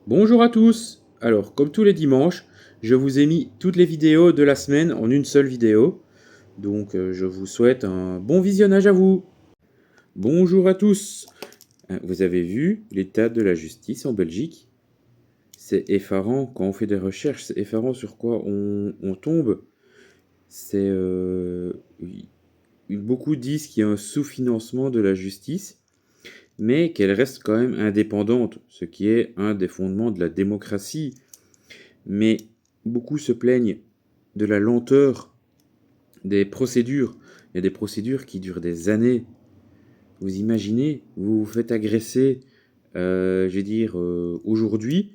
Bonjour à tous! Alors, comme tous les dimanches, je vous ai mis toutes les vidéos de la semaine en une seule vidéo. Donc, je vous souhaite un bon visionnage à vous. Bonjour à tous! Vous avez vu l'état de la justice en Belgique? C'est effarant quand on fait des recherches, c'est effarant sur quoi on tombe. C'est oui, beaucoup disent qu'il y a un sous-financement de la justice, mais qu'elle reste quand même indépendante, ce qui est un des fondements de la démocratie. Mais beaucoup se plaignent de la lenteur des procédures. Il y a des procédures qui durent des années. Vous imaginez, vous vous faites agresser, je vais dire, aujourd'hui,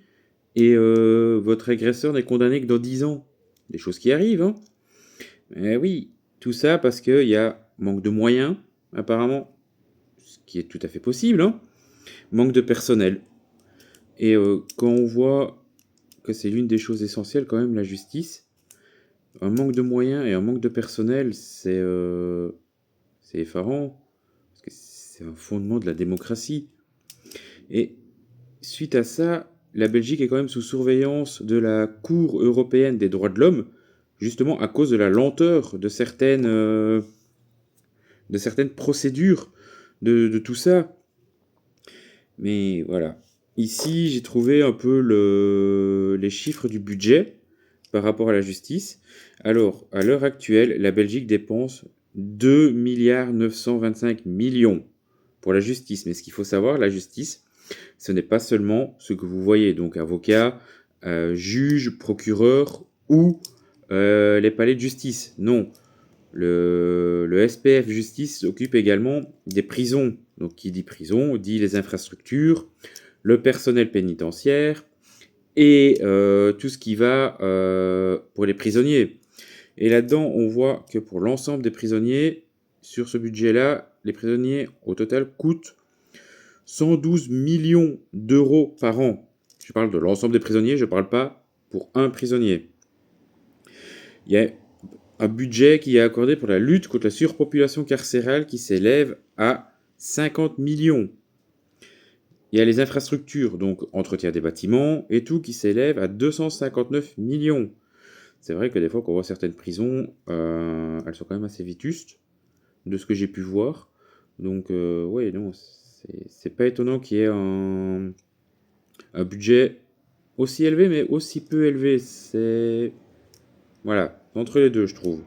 et votre agresseur n'est condamné que dans 10 ans. Des choses qui arrivent, hein. Eh oui, tout ça parce qu'il y a manque de moyens, apparemment, ce qui est tout à fait possible, hein. Manque de personnel. Et quand on voit que c'est l'une des choses essentielles quand même, la justice, un manque de moyens et un manque de personnel, c'est effarant, parce que c'est un fondement de la démocratie. Et suite à ça, la Belgique est quand même sous surveillance de la Cour européenne des droits de l'homme, justement à cause de la lenteur de certaines procédures, de tout ça. Mais voilà. Ici, j'ai trouvé un peu les chiffres du budget par rapport à la justice. Alors, à l'heure actuelle, la Belgique dépense 2,925 milliards pour la justice. Mais ce qu'il faut savoir, la justice, ce n'est pas seulement ce que vous voyez, donc avocat, juge, procureur ou les palais de justice. Non, le SPF Justice s'occupe également des prisons. Donc qui dit prison dit les infrastructures, le personnel pénitentiaire et tout ce qui va pour les prisonniers. Et là-dedans, on voit que pour l'ensemble des prisonniers, sur ce budget-là, les prisonniers au total coûtent 112 millions d'euros par an. Je parle de l'ensemble des prisonniers, je ne parle pas pour un prisonnier. Il y a un budget qui est accordé pour la lutte contre la surpopulation carcérale qui s'élève à 50 millions. Il y a les infrastructures, donc entretien des bâtiments et tout, qui s'élève à 259 millions. C'est vrai que des fois, quand on voit certaines prisons, elles sont quand même assez vétustes, de ce que j'ai pu voir. Donc, ouais, non, c'est pas étonnant qu'il y ait un budget aussi élevé, mais aussi peu élevé. C'est. Voilà, entre les deux, je trouve.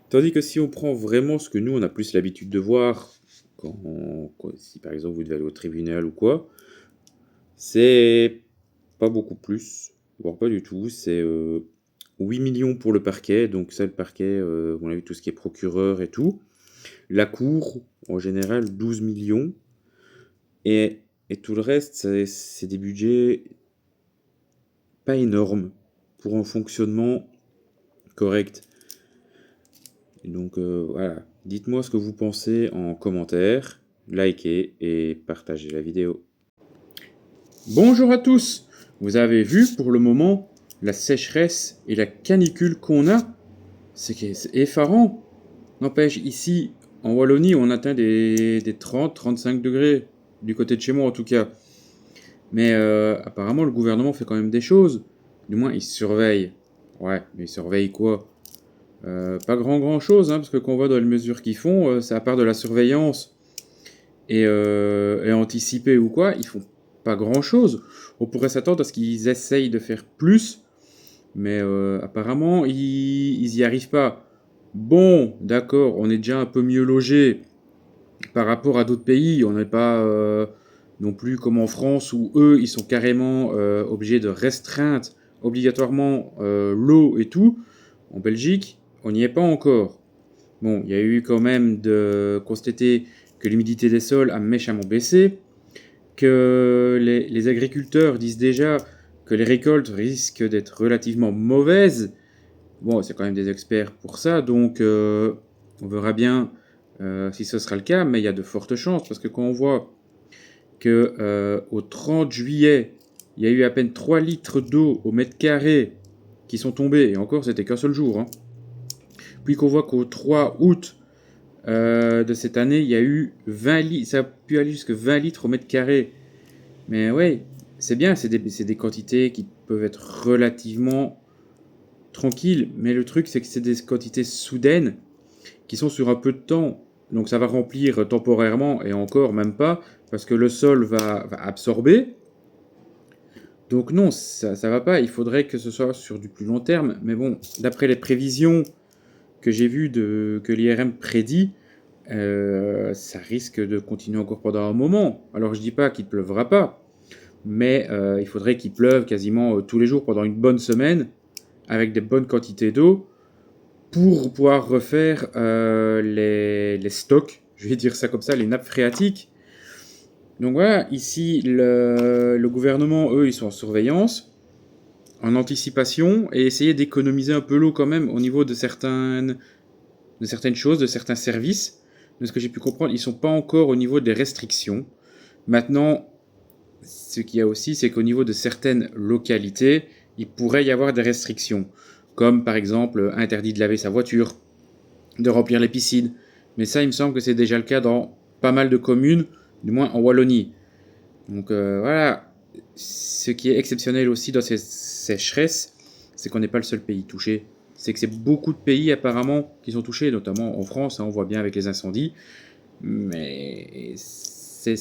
Tandis que si on prend vraiment ce que nous, on a plus l'habitude de voir, si par exemple vous devez aller au tribunal ou quoi, c'est pas beaucoup plus, voire pas du tout. C'est 8 millions pour le parquet, donc ça, le parquet, on a vu tout ce qui est procureur et tout. La cour, en général, 12 millions. Et, et tout le reste, c'est des budgets pas énormes pour un fonctionnement correct. Donc voilà, dites-moi ce que vous pensez en commentaire, likez et partagez la vidéo. Bonjour à tous! Vous avez vu pour le moment la sécheresse et la canicule qu'on a? C'est effarant. N'empêche, ici, en Wallonie, on atteint des 30-35 degrés, du côté de chez moi en tout cas. Mais apparemment, le gouvernement fait quand même des choses. Du moins, il surveille. Ouais, mais il surveille quoi? Pas grand chose, hein, parce que quand on voit dans les mesures qu'ils font, c'est à part de la surveillance et anticiper ou quoi, ils font pas grand chose. On pourrait s'attendre à ce qu'ils essayent de faire plus, mais apparemment ils y arrivent pas. Bon, d'accord, on est déjà un peu mieux logé par rapport à d'autres pays. On n'est pas non plus comme en France où eux ils sont carrément obligés de restreindre obligatoirement l'eau et tout. En Belgique, on n'y est pas encore. Bon, il y a eu quand même de constater que l'humidité des sols a méchamment baissé, que les agriculteurs disent déjà que les récoltes risquent d'être relativement mauvaises. Bon, c'est quand même des experts pour ça, donc on verra bien si ce sera le cas, mais il y a de fortes chances, parce que quand on voit que au 30 juillet, il y a eu à peine 3 litres d'eau au mètre carré qui sont tombés, et encore c'était qu'un seul jour, hein. Puis qu'on voit qu'au 3 août de cette année, il y a eu 20 litres, ça a pu aller jusqu'à 20 litres au mètre carré. Mais ouais, c'est bien, c'est des quantités qui peuvent être relativement tranquilles, mais le truc, c'est que c'est des quantités soudaines qui sont sur un peu de temps. Donc ça va remplir temporairement, et encore même pas, parce que le sol va absorber. Donc non, ça va pas. Il faudrait que ce soit sur du plus long terme. Mais bon, d'après les prévisions que j'ai vues que l'IRM prédit, ça risque de continuer encore pendant un moment. Alors je dis pas qu'il pleuvra pas, mais il faudrait qu'il pleuve quasiment tous les jours pendant une bonne semaine, avec des bonnes quantités d'eau, pour pouvoir refaire les stocks, je vais dire ça comme ça, les nappes phréatiques. Donc voilà, ici, le gouvernement, eux, ils sont en surveillance, en anticipation, et essayer d'économiser un peu l'eau quand même au niveau de certaines choses, de certains services. De ce que j'ai pu comprendre, ils ne sont pas encore au niveau des restrictions. Maintenant, ce qu'il y a aussi, c'est qu'au niveau de certaines localités, il pourrait y avoir des restrictions, comme par exemple interdit de laver sa voiture, de remplir les piscines. Mais ça, il me semble que c'est déjà le cas dans pas mal de communes, du moins en Wallonie. Donc voilà, ce qui est exceptionnel aussi dans ces sécheresses, c'est qu'on n'est pas le seul pays touché. C'est que c'est beaucoup de pays apparemment qui sont touchés, notamment en France, hein, on voit bien avec les incendies. Mais c'est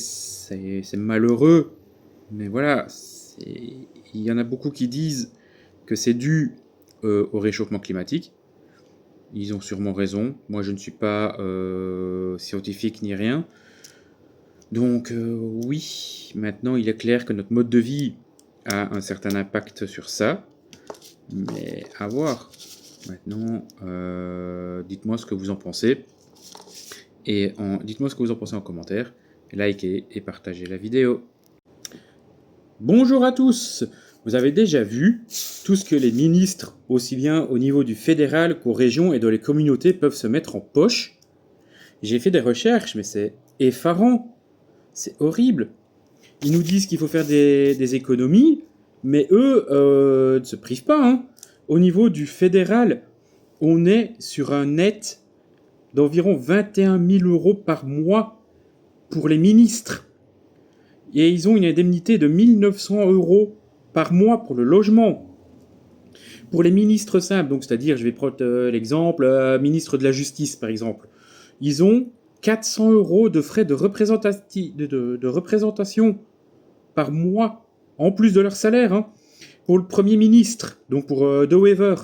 malheureux. Mais voilà, il y en a beaucoup qui disent que c'est dû au réchauffement climatique. Ils ont sûrement raison. Moi, je ne suis pas scientifique ni rien. Donc oui, maintenant il est clair que notre mode de vie a un certain impact sur ça. Mais à voir. Maintenant, dites-moi ce que vous en pensez. Et dites-moi ce que vous en pensez en commentaire. Likez et partagez la vidéo. Bonjour à tous. Vous avez déjà vu tout ce que les ministres, aussi bien au niveau du fédéral qu'aux régions et dans les communautés, peuvent se mettre en poche? J'ai fait des recherches, mais c'est effarant. C'est horrible. Ils nous disent qu'il faut faire des économies, mais eux ne se privent pas. Hein. Au niveau du fédéral, on est sur un net d'environ 21 000 € par mois pour les ministres. Et ils ont une indemnité de 1 900 € par mois pour le logement. Pour les ministres simples, donc c'est-à-dire, je vais prendre l'exemple, ministre de la Justice par exemple, ils ont 400 € de frais de représentation par mois, en plus de leur salaire, hein, pour le Premier ministre, donc pour De Wever.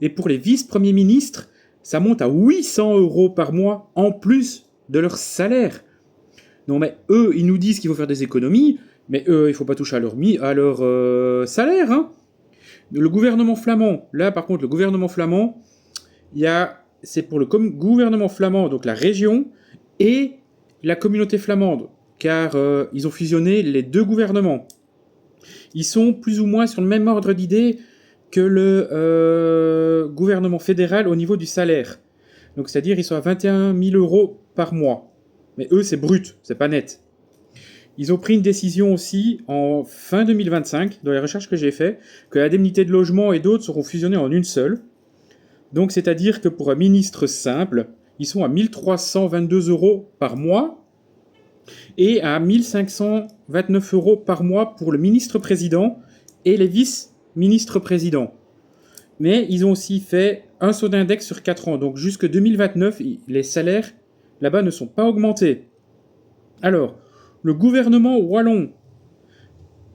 Et pour les vice-premiers ministres, ça monte à 800 € par mois, en plus de leur salaire. Non mais eux, ils nous disent qu'il faut faire des économies, mais eux, il ne faut pas toucher à leur salaire. Hein. Le gouvernement flamand, là par contre, le gouvernement flamand, c'est pour le gouvernement flamand, donc la région, et la communauté flamande, car ils ont fusionné les deux gouvernements. Ils sont plus ou moins sur le même ordre d'idée que le gouvernement fédéral au niveau du salaire. Donc c'est-à-dire ils sont à 21 000 € par mois. Mais eux, c'est brut, c'est pas net. Ils ont pris une décision aussi en fin 2025, dans les recherches que j'ai faites, que l'indemnité de logement et d'autres seront fusionnées en une seule. Donc c'est-à-dire que pour un ministre simple, ils sont à 1 322 € par mois et à 1 529 € par mois pour le ministre-président et les vice-ministres-présidents. Mais ils ont aussi fait un saut d'index sur 4 ans. Donc jusque 2029, les salaires là-bas ne sont pas augmentés. Alors, le gouvernement wallon,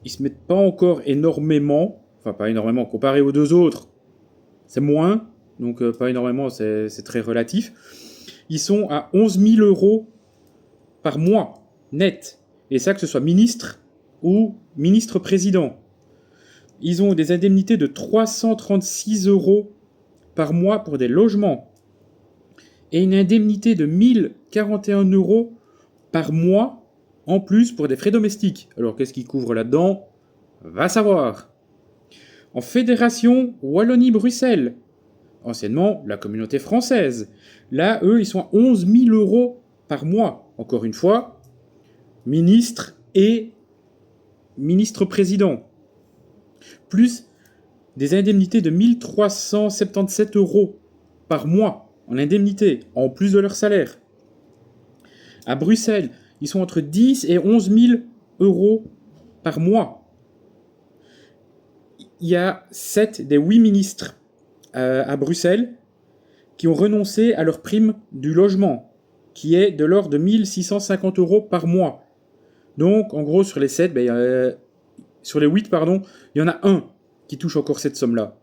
ils se mettent pas encore énormément, enfin pas énormément, comparé aux deux autres, c'est moins, donc pas énormément, c'est très relatif. Ils sont à 11 000 € par mois, net. Et ça, que ce soit ministre ou ministre-président. Ils ont des indemnités de 336 € par mois pour des logements. Et une indemnité de 1 041 € par mois en plus pour des frais domestiques. Alors qu'est-ce qu'ils couvrent là-dedans? Va savoir. En fédération Wallonie-Bruxelles, anciennement la communauté française, là, eux, ils sont à 11 000 € par mois. Encore une fois, ministre et ministre-président. Plus des indemnités de 1 377 € par mois en indemnité, en plus de leur salaire. À Bruxelles, ils sont entre 10 et 11 000 € par mois. il y a 7 des 8 ministres à Bruxelles qui ont renoncé à leur prime du logement, qui est de l'ordre de 1650 € par mois. Donc, en gros, sur les 7, sur les 8, pardon, il y en a un qui touche encore cette somme-là.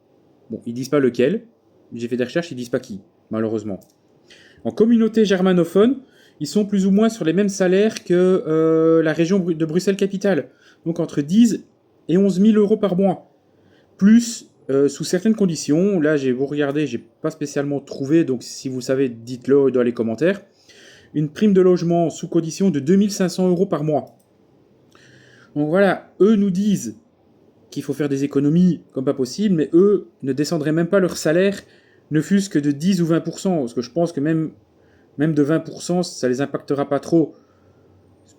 Bon, ils disent pas lequel. J'ai fait des recherches, ils disent pas qui, malheureusement. En communauté germanophone, ils sont plus ou moins sur les mêmes salaires que la région de Bruxelles-Capitale. Donc entre 10 et 11 000 € par mois. Plus, sous certaines conditions, là j'ai beau regarder, j'ai pas spécialement trouvé, donc si vous savez, dites-le dans les commentaires, une prime de logement sous condition de 2500 € par mois. Donc voilà, eux nous disent qu'il faut faire des économies comme pas possible, mais eux ne descendraient même pas leur salaire, ne fût-ce que de 10 ou 20%, parce que je pense que même de 20%, ça les impactera pas trop.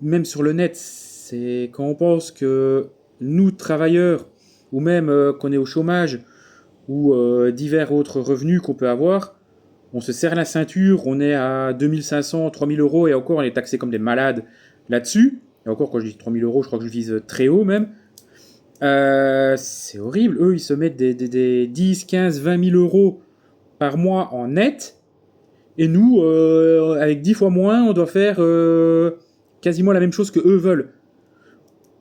Même sur le net, c'est quand on pense que nous, travailleurs, ou même qu'on est au chômage, ou divers autres revenus qu'on peut avoir, on se serre la ceinture, on est à 2500, 3000 € et encore on est taxé comme des malades là-dessus. Et encore quand je dis 3000 €, je crois que je vise très haut même. C'est horrible, eux ils se mettent des 10, 15, 20 000 € par mois en net. Et nous, avec 10 fois moins, on doit faire quasiment la même chose que eux veulent.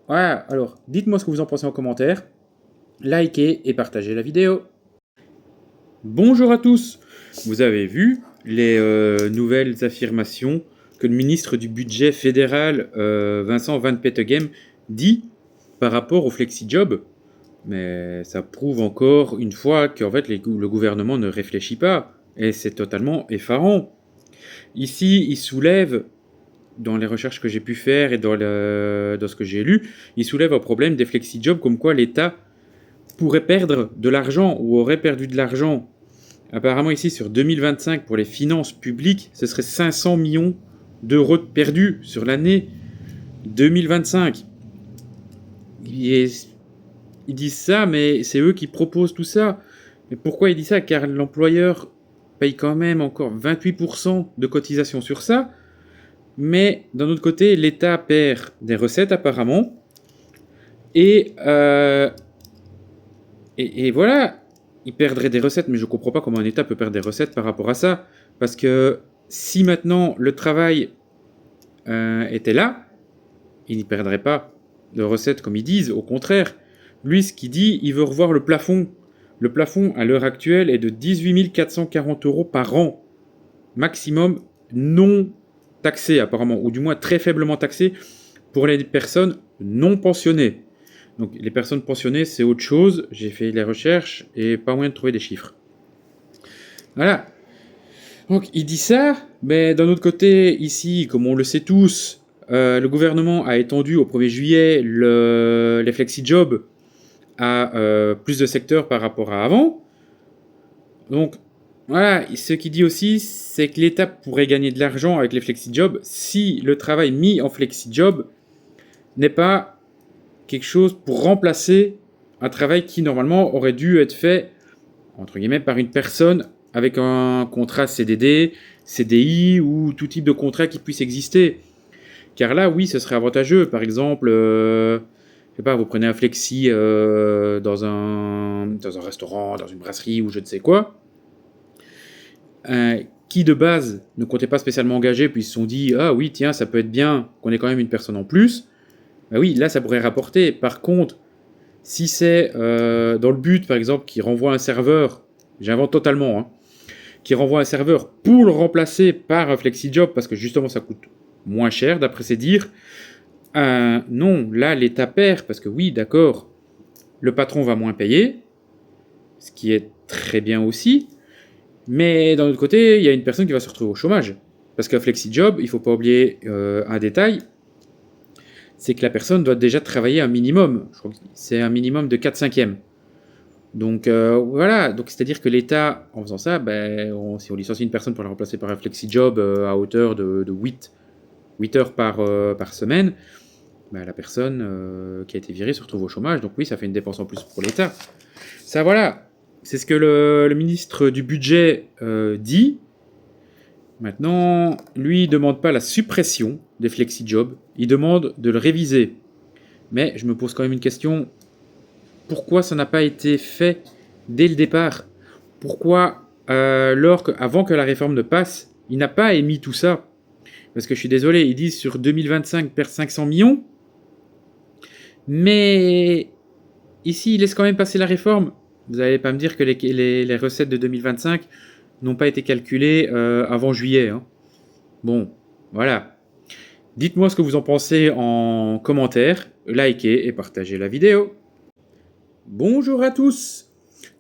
Voilà, alors dites-moi ce que vous en pensez en commentaire. Likez et partagez la vidéo. Bonjour à tous. Vous avez vu les nouvelles affirmations que le ministre du budget fédéral, Vincent Van Petegem, dit par rapport au flexi-job. Mais ça prouve encore une fois qu'en fait le gouvernement ne réfléchit pas. Et c'est totalement effarant. Ici, il soulève, dans les recherches que j'ai pu faire et dans ce que j'ai lu, il soulève un problème des flexi-jobs comme quoi l'État pourrait perdre de l'argent ou aurait perdu de l'argent. Apparemment ici, sur 2025, pour les finances publiques, ce serait 500 millions d'euros perdus sur l'année 2025. Ils disent ça, mais c'est eux qui proposent tout ça. Mais pourquoi ils disent ça? Car l'employeur paye quand même encore 28% de cotisation sur ça. Mais d'un autre côté, l'État perd des recettes apparemment. Et voilà, il perdrait des recettes, mais je ne comprends pas comment un État peut perdre des recettes par rapport à ça. Parce que si maintenant le travail était là, il n'y perdrait pas de recettes comme ils disent. Au contraire, lui, ce qu'il dit, il veut revoir le plafond. Le plafond, à l'heure actuelle, est de 18 440 € par an. Maximum non taxé, apparemment, ou du moins très faiblement taxé pour les personnes non pensionnées. Donc, les personnes pensionnées, c'est autre chose. J'ai fait les recherches et pas moyen de trouver des chiffres. Voilà. Donc, il dit ça, mais d'un autre côté, ici, comme on le sait tous, le gouvernement a étendu au 1er juillet les flexi-jobs à plus de secteurs par rapport à avant. Donc, voilà, ce qu'il dit aussi, c'est que l'État pourrait gagner de l'argent avec les flexi-jobs si le travail mis en flexi-job n'est pas quelque chose pour remplacer un travail qui normalement aurait dû être fait, entre guillemets, par une personne avec un contrat CDD, CDI ou tout type de contrat qui puisse exister. Car là, oui, ce serait avantageux. Par exemple, je sais pas, vous prenez un flexi dans un restaurant, dans une brasserie ou je ne sais quoi, qui de base ne comptaient pas spécialement engagés, puis ils se sont dit « Ah oui, tiens, ça peut être bien qu'on ait quand même une personne en plus », ben oui, là, ça pourrait rapporter. Par contre, si c'est dans le but, par exemple, qui renvoie un serveur, j'invente totalement, hein, qui renvoie un serveur pour le remplacer par un flexi-job, parce que justement, ça coûte moins cher, d'après ses dires, non, là, l'État perd, parce que oui, d'accord, le patron va moins payer, ce qui est très bien aussi, mais d'un autre côté, il y a une personne qui va se retrouver au chômage. Parce qu'un flexi-job, il ne faut pas oublier un détail, c'est que la personne doit déjà travailler un minimum. Je crois que c'est un minimum de 4/5e. Donc voilà, donc c'est-à-dire que l'État, en faisant ça, si on licencie une personne pour la remplacer par un flexi-job à hauteur de 8 heures par semaine, la personne qui a été virée se retrouve au chômage. Donc oui, ça fait une dépense en plus pour l'État. Ça, voilà. C'est ce que le ministre du budget dit. Maintenant, lui, il ne demande pas la suppression des flexi-jobs, il demande de le réviser. Mais je me pose quand même une question. pourquoi ça n'a pas été fait dès le départ? Pourquoi, avant que la réforme ne passe, il n'a pas émis tout ça? Parce que je suis désolé, ils disent sur 2025 perd 500 millions, mais ici, il laisse quand même passer la réforme. Vous n'allez pas me dire que les recettes de 2025 n'ont pas été calculées avant juillet. Hein. Bon, voilà. Dites-moi ce que vous en pensez en commentaire, likez et partagez la vidéo. Bonjour à tous.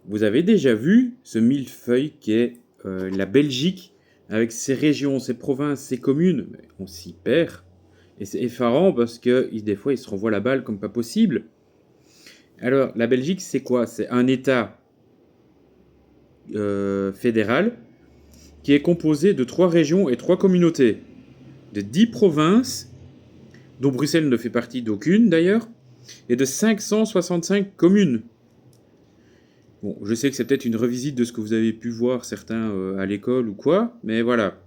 Vous avez déjà vu ce millefeuille qui est la Belgique, avec ses régions, ses provinces, ses communes? On s'y perd. Et c'est effarant parce que des fois, ils se renvoient la balle comme pas possible. Alors, la Belgique, c'est quoi? C'est un État fédéral qui est composé de 3 régions et 3 communautés, de 10 provinces, dont Bruxelles ne fait partie d'aucune d'ailleurs, et de 565 communes. Bon, je sais que c'est peut-être une revisite de ce que vous avez pu voir certains à l'école ou quoi, mais voilà.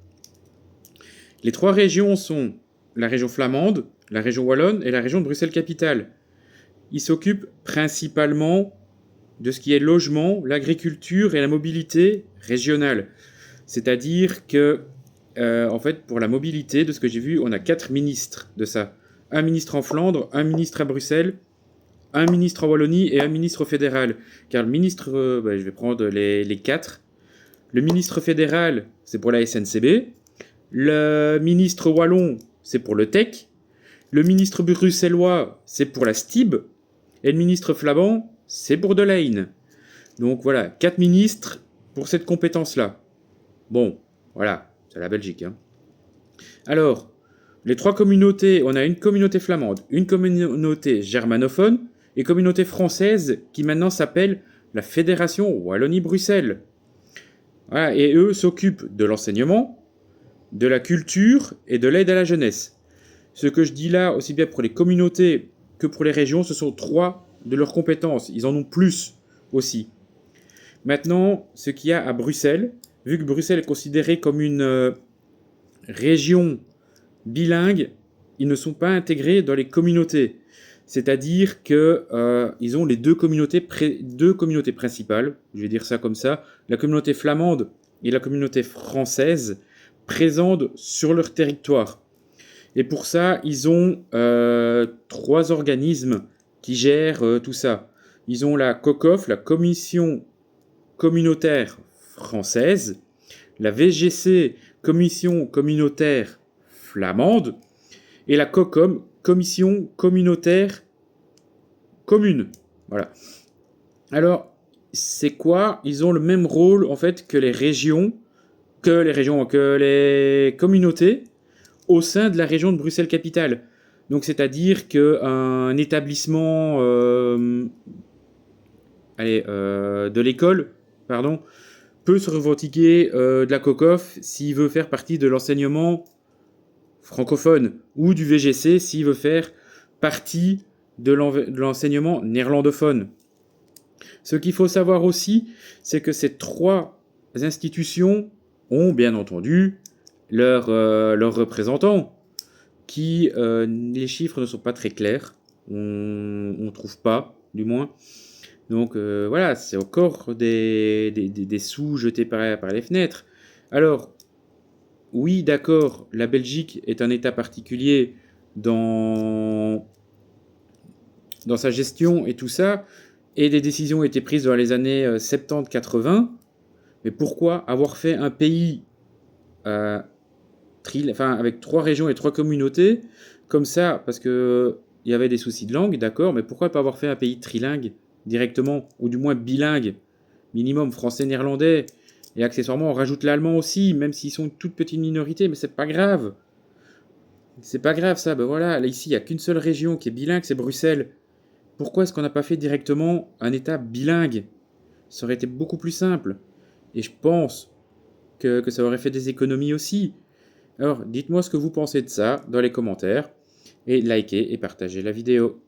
Les 3 régions sont la région flamande, la région wallonne et la région de Bruxelles-Capitale. Ils s'occupent principalement de ce qui est logement, l'agriculture et la mobilité régionale. C'est-à-dire que, en fait, pour la mobilité, de ce que j'ai vu, on a 4 ministres de ça. Un ministre en Flandre, un ministre à Bruxelles, un ministre en Wallonie et un ministre fédéral. Car le ministre, je vais prendre les 4. Le ministre fédéral, c'est pour la SNCB. Le ministre wallon, c'est pour le TEC. Le ministre bruxellois, c'est pour la STIB. Et le ministre flamand, c'est pour de l'Ain. Donc voilà, 4 ministres pour cette compétence-là. Bon, voilà, c'est la Belgique. Hein. Alors, les 3 communautés, on a une communauté flamande, une communauté germanophone et communauté française qui maintenant s'appelle la Fédération Wallonie-Bruxelles. Voilà, et eux s'occupent de l'enseignement, de la culture et de l'aide à la jeunesse. Ce que je dis là, aussi bien pour les communautés que pour les régions, ce sont 3 de leurs compétences. Ils en ont plus aussi. Maintenant, ce qu'il y a à Bruxelles, vu que Bruxelles est considérée comme une région bilingue, ils ne sont pas intégrés dans les communautés. C'est-à-dire qu'ils ont les deux communautés principales, je vais dire ça comme ça, la communauté flamande et la communauté française, présentes sur leur territoire. Et pour ça, ils ont 3 organismes qui gèrent tout ça. Ils ont la COCOF, la Commission communautaire française, la VGC, Commission communautaire flamande, et la COCOM, Commission communautaire commune. Voilà. Alors, c'est quoi? Ils ont le même rôle en fait que les communautés au sein de la région de Bruxelles-Capitale. Donc, c'est-à-dire qu'un établissement de l'école, peut se revendiquer de la COCOF s'il veut faire partie de l'enseignement francophone, ou du VGC s'il veut faire partie de l'enseignement néerlandophone. Ce qu'il faut savoir aussi, c'est que ces 3 institutions ont bien entendu leurs représentants, qui, les chiffres ne sont pas très clairs, on ne trouve pas, du moins. Donc voilà, c'est encore des sous jetés par les fenêtres. Alors, oui, d'accord, la Belgique est un État particulier dans sa gestion et tout ça, et des décisions ont été prises dans les années 70-80, mais pourquoi avoir fait un pays avec 3 régions et 3 communautés, comme ça, parce qu'il y avait des soucis de langue, d'accord, mais pourquoi pas avoir fait un pays trilingue directement, ou du moins bilingue, minimum français-néerlandais, et accessoirement on rajoute l'allemand aussi, même s'ils sont une toute petite minorité, mais c'est pas grave. C'est pas grave ça, ben voilà, là ici il n'y a qu'une seule région qui est bilingue, c'est Bruxelles. Pourquoi est-ce qu'on n'a pas fait directement un État bilingue? Ça aurait été beaucoup plus simple. Et je pense que ça aurait fait des économies aussi. Alors, dites-moi ce que vous pensez de ça dans les commentaires, et likez et partagez la vidéo.